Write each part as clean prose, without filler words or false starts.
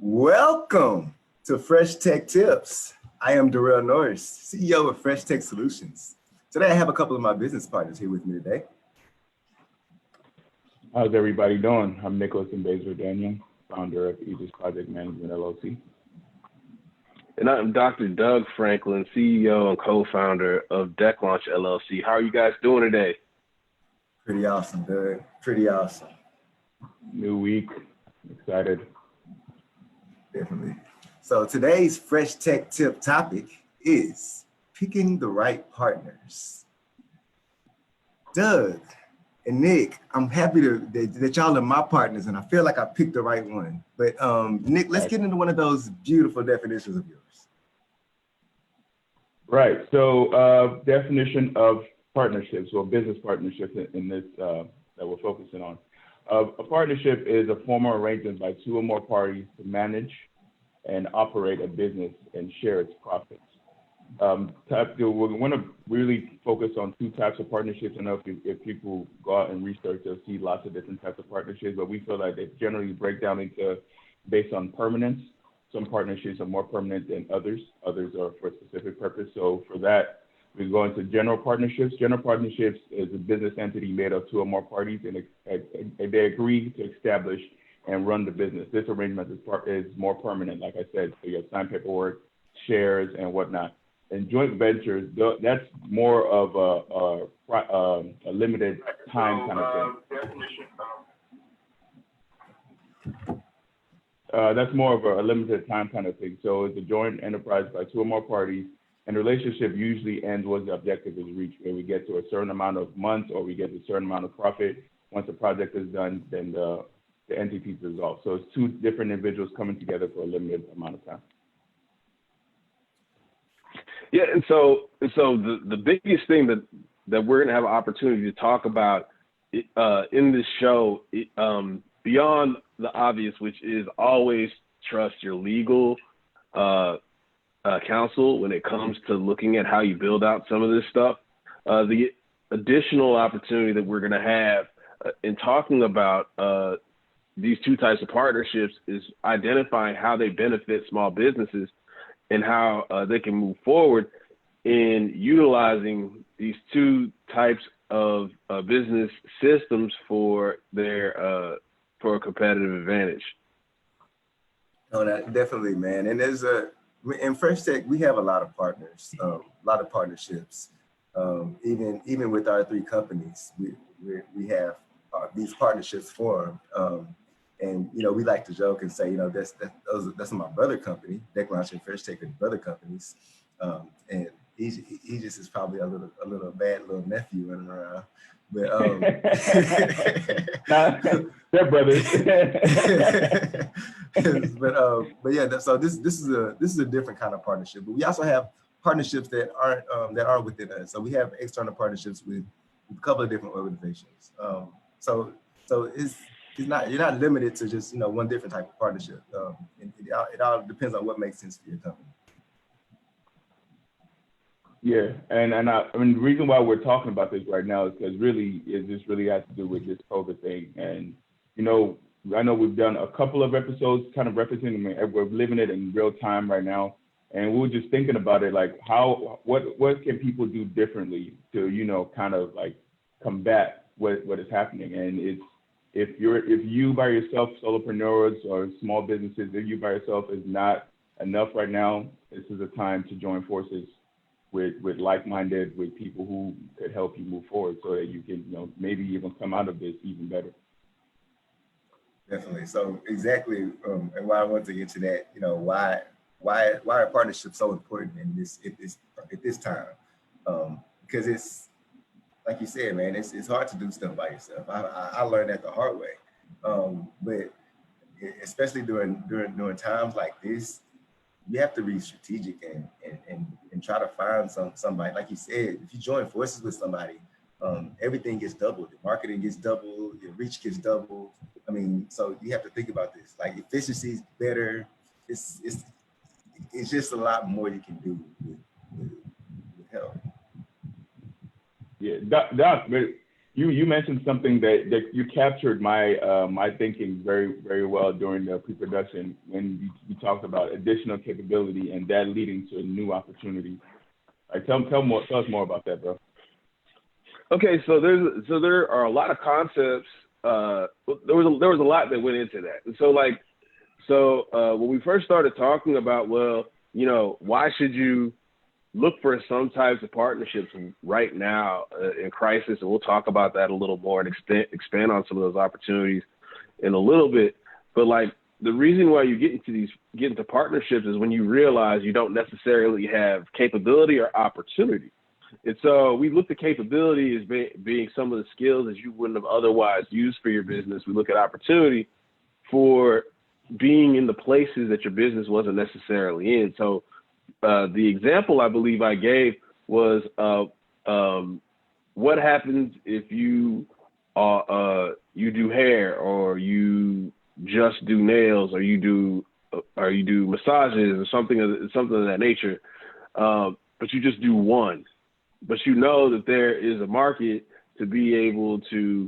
Welcome to Fresh Tech Tipz. I am Derrell, CEO of Fresh Tech Solutionz. Today I have a couple of my business partners here with me today. How's everybody doing? I'm Nicholas Daniel, founder of Aegis Project Management LLC. And I'm Dr. Doug Franklin, CEO and co-founder of Deck Launch LLC. How are you guys doing today? Pretty awesome, Doug. Pretty awesome. New week, excited. Definitely. So today's Fresh Tech Tip topic is picking the right partners. Doug and Nick, I'm happy that y'all are my partners, and I feel like I picked the right one. But Nick, let's get into one of those beautiful definitions of yours. Right. So definition of partnerships, or business partnerships in this that we're focusing on. A partnership is a formal arrangement by two or more parties to manage and operate a business and share its profits. We want to really focus on two types of partnerships. I know if people go out and research, they'll see lots of different types of partnerships, but we feel like they generally break down into based on permanence. Some partnerships are more permanent than others. Others are for a specific purpose. So for that, we go into general partnerships. General partnerships is a business entity made of two or more parties, and they agree to establish and run the business. This arrangement is more permanent, like I said. So you have signed paperwork, shares, and whatnot. And joint ventures, that's more of a limited time kind of thing. That's more of a limited time kind of thing. So it's a joint enterprise by two or more parties, and the relationship usually ends once the objective is reached, where we get to a certain amount of months or we get to a certain amount of profit. Once the project is done, then the entity is dissolved. So it's two different individuals coming together for a limited amount of time. Yeah, and so the biggest thing that we're going to have an opportunity to talk about in this show, beyond the obvious, which is always trust your legal counsel when it comes to looking at how you build out some of this stuff. The additional opportunity that we're going to have in talking about these two types of partnerships is identifying how they benefit small businesses and how they can move forward in utilizing these two types of business systems for their for a competitive advantage. Oh, definitely, man. And in Fresh Tech, we have a lot of partners, a lot of partnerships. Even with our three companies, we have these partnerships formed. And we like to joke and say, that's my brother company. Deck Launch and Fresh Tech are brother companies, and he just is probably a little bad little nephew running around. But they're brothers. but yeah, so this is a different kind of partnership. But we also have partnerships that aren't within us. So we have external partnerships with a couple of different organizations. So you're not limited to just one different type of partnership. It all depends on what makes sense for your company. Yeah, and I mean the reason why we're talking about this right now is because this really has to do with this COVID thing. And I know we've done a couple of episodes kind of referencing. We're living it in real time right now, and we were just thinking about it, like what can people do differently to kind of like combat what is happening. And it's if you by yourself, solopreneurs or small businesses, if you by yourself is not enough right now, this is a time to join forces with like-minded, with people who could help you move forward so that you can, maybe even come out of this even better. Definitely. So exactly, and why I want to get to that, why are partnerships so important at this time? Because it's like you said, man, it's hard to do stuff by yourself. I learned that the hard way, but especially during times like this, you have to be strategic and try to find somebody. Like you said, if you join forces with somebody, everything gets doubled. The marketing gets doubled, your reach gets doubled. I mean, so you have to think about this. Like efficiency is better. It's just a lot more you can do with help. Yeah, Doc, You mentioned something that you captured my thinking very well during the pre-production when you talked about additional capability and that leading to a new opportunity. All right, tell us more about that, bro. Okay, so there are a lot of concepts. There was a lot that went into that. And so when we first started talking about, well, why should you look for some types of partnerships right now in crisis, and we'll talk about that a little more and expand on some of those opportunities in a little bit. But like the reason why you get into partnerships is when you realize you don't necessarily have capability or opportunity. And so we look at capability as being some of the skills that you wouldn't have otherwise used for your business. We look at opportunity for being in the places that your business wasn't necessarily in. So the example I believe I gave was what happens if you do hair, or you just do nails, or you do massages, or something of that nature, but you just do one. But you know that there is a market to be able to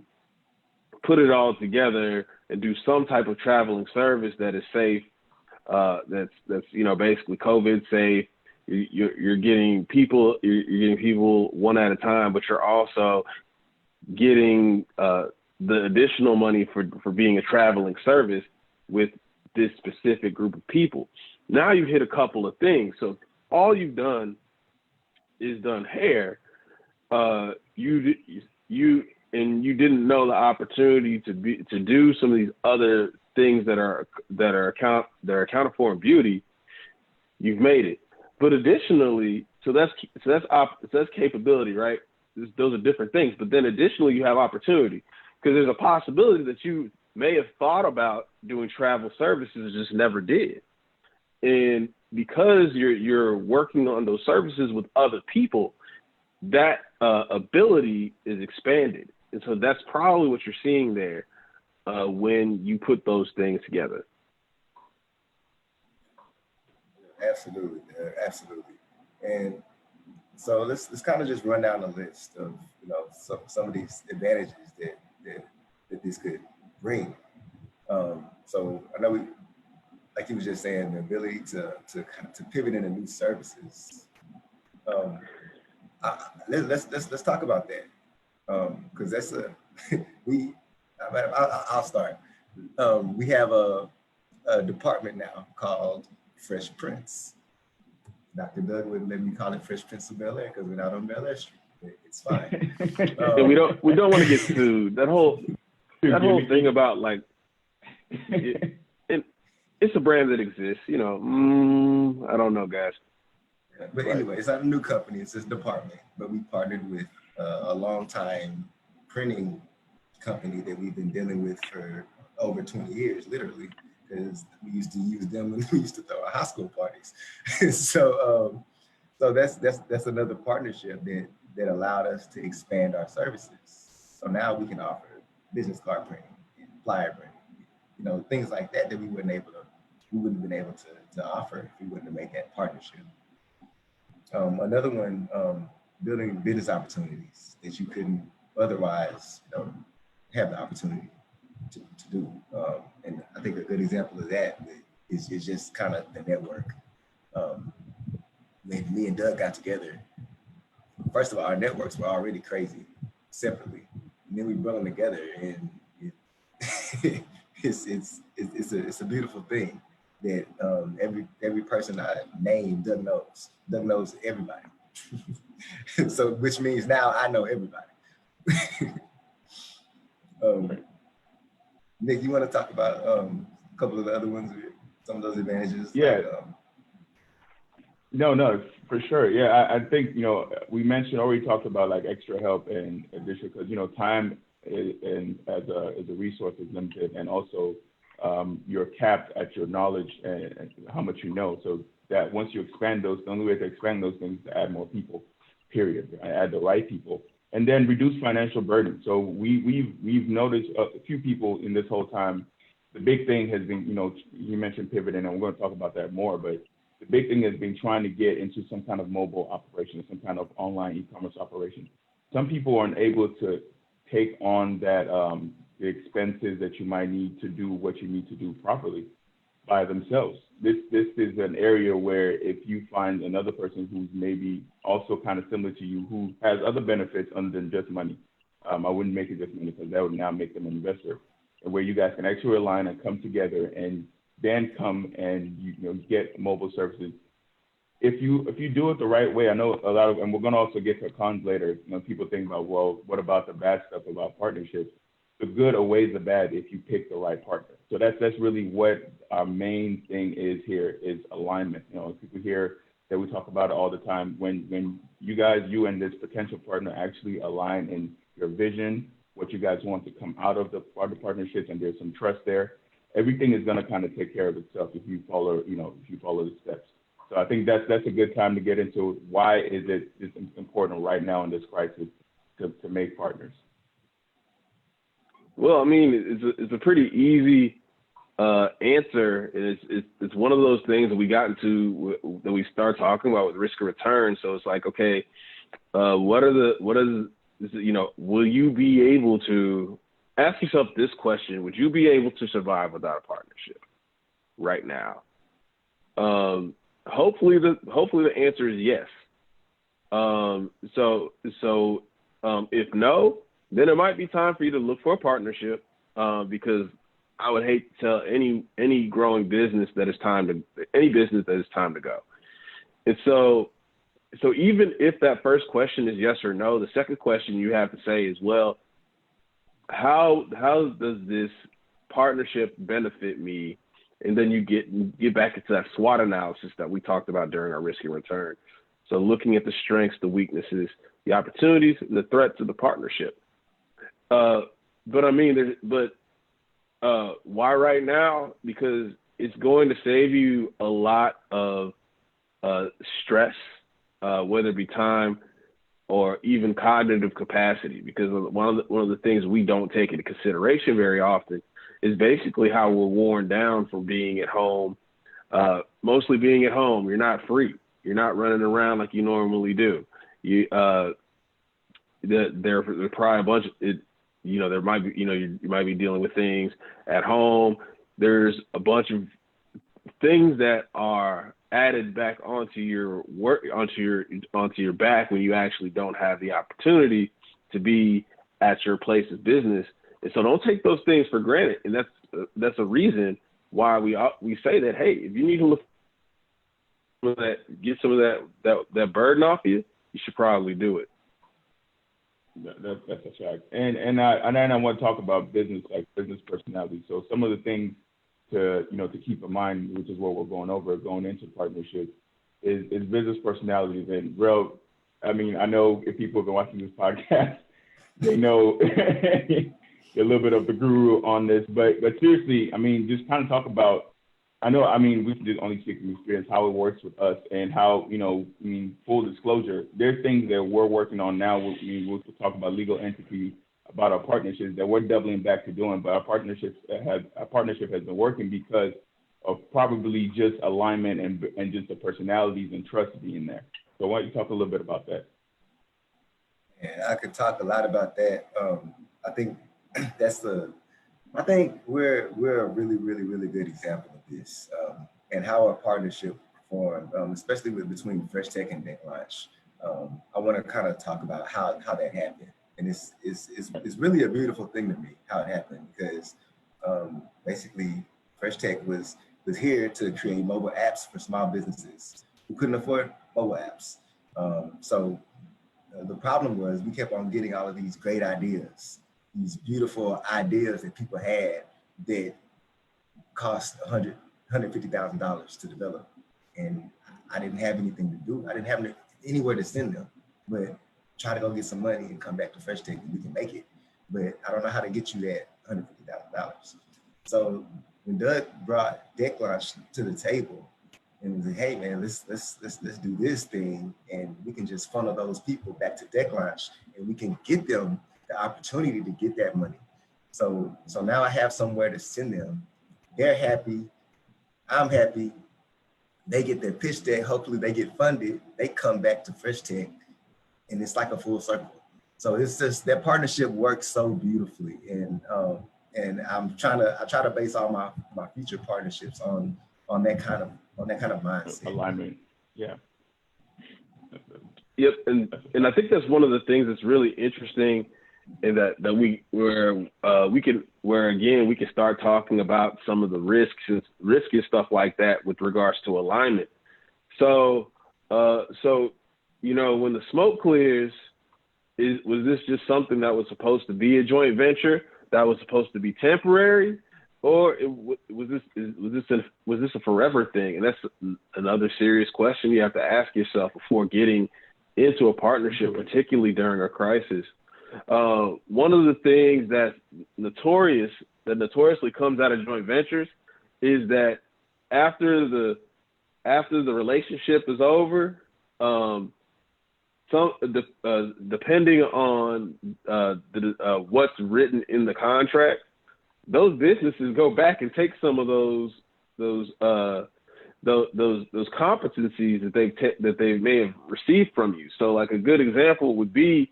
put it all together and do some type of traveling service that is safe, that's basically COVID safe. You're getting people one at a time, but you're also getting the additional money for being a traveling service with this specific group of people. Now you've hit a couple of things. So all you've done is done hair. You didn't know the opportunity to do some of these other things that are accounted for in beauty. You've made it. But additionally, so that's capability, right? Those are different things. But then additionally, you have opportunity, because there's a possibility that you may have thought about doing travel services and just never did. And because you're working on those services with other people, that ability is expanded. And so that's probably what you're seeing there when you put those things together. Absolutely, absolutely. And so let's kind of just run down the list of some of these advantages that this could bring. So I know like you was just saying, the ability to pivot into new services. Let's talk about that, because that's I'll start. We have a department now called Fresh Prince. Dr. Doug wouldn't let me call it Fresh Prince of Bel Air because we're not on Bel Air Street. It's fine. And we don't want to get sued. That whole thing about like. It's a brand that exists, I don't know, guys. But anyway, it's not a new company, it's this department. But we partnered with a long-time printing company that we've been dealing with for over 20 years, literally, because we used to use them when we used to throw our high school parties. So that's another partnership that allowed us to expand our services. So now we can offer business card printing and flyer printing, things like that we wouldn't have been able to offer if we wouldn't have made that partnership. Another one, building business opportunities that you couldn't otherwise have the opportunity to do. And I think a good example of that is just kind of the network. When me and Doug got together, first of all, our networks were already crazy separately. And then we brought them together, and it's a beautiful thing that every person I name, Doug knows. Doug knows everybody. So which means now I know everybody. Nick, you want to talk about a couple of the other ones, some of those advantages? Yeah. No, for sure. Yeah, I think, we already talked about like extra help and addition, because, time as a resource is limited, and also you're capped at your knowledge and how much you know. So that once you expand those, the only way to expand those things is to add more people, period. Add the right people. And then reduce financial burden. So we've noticed a few people in this whole time. The big thing has been, you mentioned pivoting, and we're going to talk about that more, but the big thing has been trying to get into some kind of mobile operation, some kind of online e-commerce operation. Some people aren't able to take on that the expenses that you might need to do what you need to do properly by themselves. This is an area where if you find another person who's maybe also kind of similar to you, who has other benefits other than just money, I wouldn't make it just money because that would now make them an investor, and where you guys can actually align and come together and then come and you know get mobile services. If you do it the right way, I know a lot of, and we're going to also get to cons later. You know, people think about, well, what about the bad stuff about partnerships? The good outweighs the bad if you pick the right partner. So that's really what our main thing is here, is alignment. You know, people hear that we talk about it all the time. When you and this potential partner actually align in your vision, what you guys want to come out of the partnerships, and there's some trust there, everything is going to kind of take care of itself if you follow the steps. So I think that's a good time to get into why is it important right now in this crisis to make partners. Well, I mean, it's a pretty easy answer. It's one of those things that we got into, that we start talking about with risk and return. So it's like, okay, will you be able to ask yourself this question? Would you be able to survive without a partnership right now? Hopefully the answer is yes. So if no, then it might be time for you to look for a partnership, because I would hate to tell any growing business that it's time to go. And so even if that first question is yes or no, the second question you have to say is, well, how does this partnership benefit me? And then you get back into that SWOT analysis that we talked about during our risk and return. So looking at the strengths, the weaknesses, the opportunities, and the threats of the partnership. Why right now? Because it's going to save you a lot of stress, whether it be time or even cognitive capacity. Because one of the things we don't take into consideration very often is basically how we're worn down from being at home, mostly being at home. You're not free. You're not running around like you normally do. There are probably a bunch of, there might be, you might be dealing with things at home. There's a bunch of things that are added back onto your work, onto your back when you actually don't have the opportunity to be at your place of business. And so don't take those things for granted. And that's a reason why we say that, hey, if you need to look for that, get some of that burden off you, you should probably do it. That's a fact. And I want to talk about business personality. So some of the things to keep in mind, which is what we're going into partnerships, is business personalities. And Derrell, I mean, I know if people have been watching this podcast, they know a little bit of the guru on this, but seriously, I mean, just kind of talk about, we can just only speak from experience, how it works with us and how, full disclosure, there's things that we're working on now. We'll talk about legal entity, about our partnerships that we're doubling back to doing, but our partnership has been working because of probably just alignment and just the personalities and trust being there. So why don't you talk a little bit about that? Yeah, I could talk a lot about that. I think we're a really, really, really good example of this, and how our partnership formed, especially between Fresh Tech and Tech Launch. I want to kind of talk about how that happened, and it's really a beautiful thing to me how it happened, because basically Fresh Tech was here to create mobile apps for small businesses who couldn't afford mobile apps. So the problem was we kept on getting all of these great ideas, these beautiful ideas that people had that cost $150,000 to develop. And I didn't have anything to do. I didn't have anywhere to send them, but try to go get some money and come back to Fresh Tech and we can make it. But I don't know how to get you that $150,000. So when Doug brought Tech Launch to the table and was like, hey man, let's do this thing, and we can just funnel those people back to Tech Launch and we can get them the opportunity to get that money. So now I have somewhere to send them. They're happy, I'm happy. They get their pitch deck, hopefully they get funded, they come back to Fresh Tech, and it's like a full circle. So it's just that partnership works so beautifully, and I try to base all my future partnerships on that kind of mindset. Alignment. Yeah. Yep, and I think that's one of the things that's really interesting, in that we can start talking about some of the risks and stuff like that with regards to alignment. So when the smoke clears, was this just something that was supposed to be a joint venture that was supposed to be temporary, or was this a forever thing? And that's another serious question you have to ask yourself before getting into a partnership, particularly during a crisis. One of the things that's notoriously comes out of joint ventures is that after the relationship is over, depending on what's written in the contract, those businesses go back and take some of those competencies that they may have received from you. So, like, a good example would be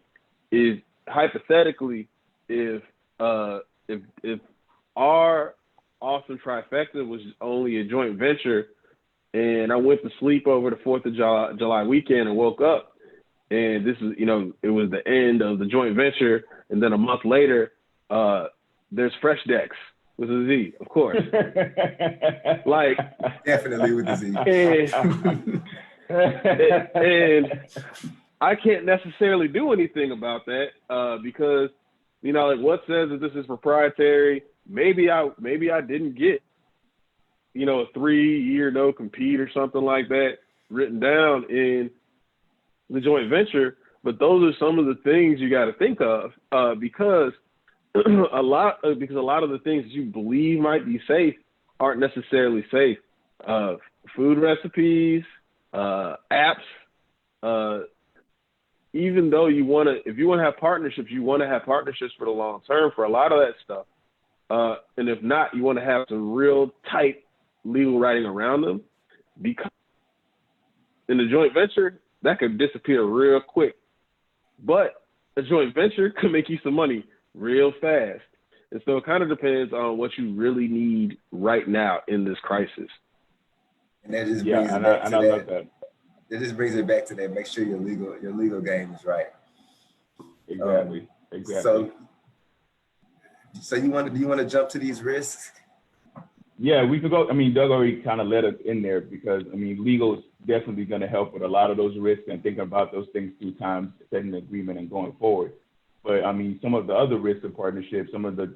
is hypothetically, if our awesome trifecta was only a joint venture, and I went to sleep over the 4th of July weekend and woke up, and this is, it was the end of the joint venture, and then a month later, there's Fresh Decks with a Z, of course. Like, definitely with the Z. And I can't necessarily do anything about that because, like, what says that this is proprietary? Maybe I didn't get, a 3-year no compete or something like that written down in the joint venture. But those are some of the things you got to think of because a lot of the things that you believe might be safe aren't necessarily safe. Food recipes, apps. Even though if you want to have partnerships, you want to have partnerships for the long term for a lot of that stuff. And if not, you want to have some real tight legal writing around them, because in a joint venture, that could disappear real quick. But a joint venture could make you some money real fast. And so it kind of depends on what you really need right now in this crisis. And that just brings it back to I love that. It just brings it back to that. Make sure your legal game is right. Exactly. So do you want to jump to these risks? Yeah, we could go. I mean, Doug already kind of led us in there because, legal is definitely going to help with a lot of those risks and thinking about those things through time, setting an agreement and going forward. But some of the other risks of partnerships, some of the,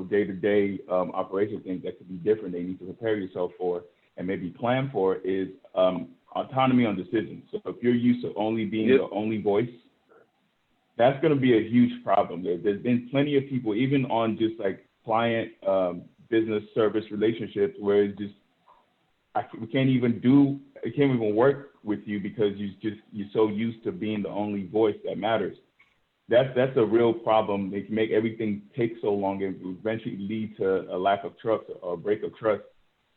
day-to-day operation things that could be different, they need to prepare yourself for and maybe plan for is autonomy on decisions. So if you're used to only being the only voice, that's going to be a huge problem. There's been plenty of people, even on just like client business service relationships, where it's just, it can't even work with you because you're so used to being the only voice that matters. That's a real problem. They can make everything take so long and eventually lead to a lack of trust or a break of trust.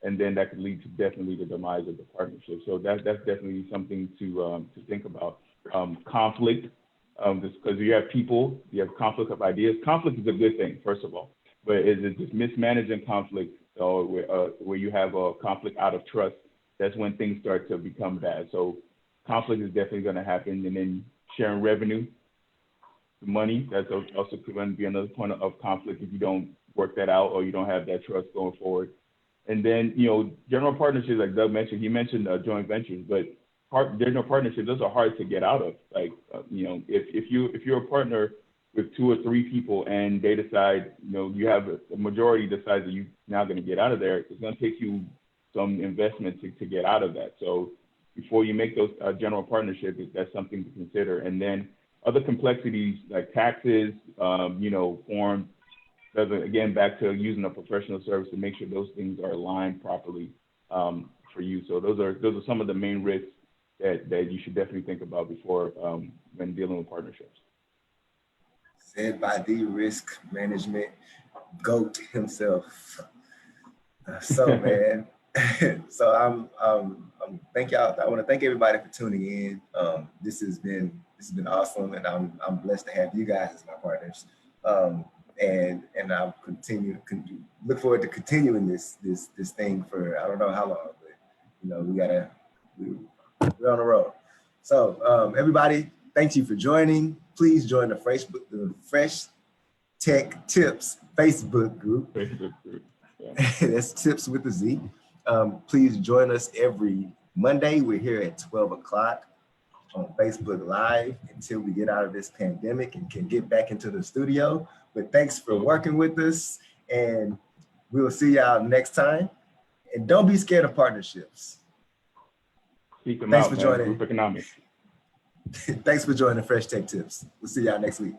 And then that could lead to definitely the demise of the partnership. So that's definitely something to think about. Conflict, because you have people, you have conflict of ideas. Conflict is a good thing, first of all, but is it just mismanaging conflict or where you have a conflict out of trust? That's when things start to become bad. So conflict is definitely going to happen. And then sharing revenue, money, that's also going to be another point of conflict if you don't work that out or you don't have that trust going forward. And then, general partnerships, like Doug mentioned, he mentioned joint ventures, but general partnerships, those are hard to get out of. Like, if you're a partner with 2 or 3 people and they decide, you have a majority decides that you're now going to get out of there, it's going to take you some investment to get out of that. So before you make those general partnerships, that's something to consider. And then other complexities like taxes, form. Again, back to using a professional service to make sure those things are aligned properly for you. So those are some of the main risks that you should definitely think about before when dealing with partnerships. Said by the risk management GOAT himself. So man, so I'm thank y'all. I want to thank everybody for tuning in. This has been This has been awesome, and I'm blessed to have you guys as my partners. And I'll look forward to continuing this thing for I don't know how long, but you know we're on the road. So everybody, thank you for joining. Please join the Fresh Tech Tipz Facebook group. Facebook group. Yeah. That's Tips with a Z. Please join us every Monday. We're here at 12 o'clock on Facebook Live until we get out of this pandemic and can get back into the studio. But thanks for working with us, and we will see y'all next time. And don't be scared of partnerships. Seek them Thanks out, for man. joining. Group economics. Thanks for joining Fresh Tech Tipz. We'll see y'all next week.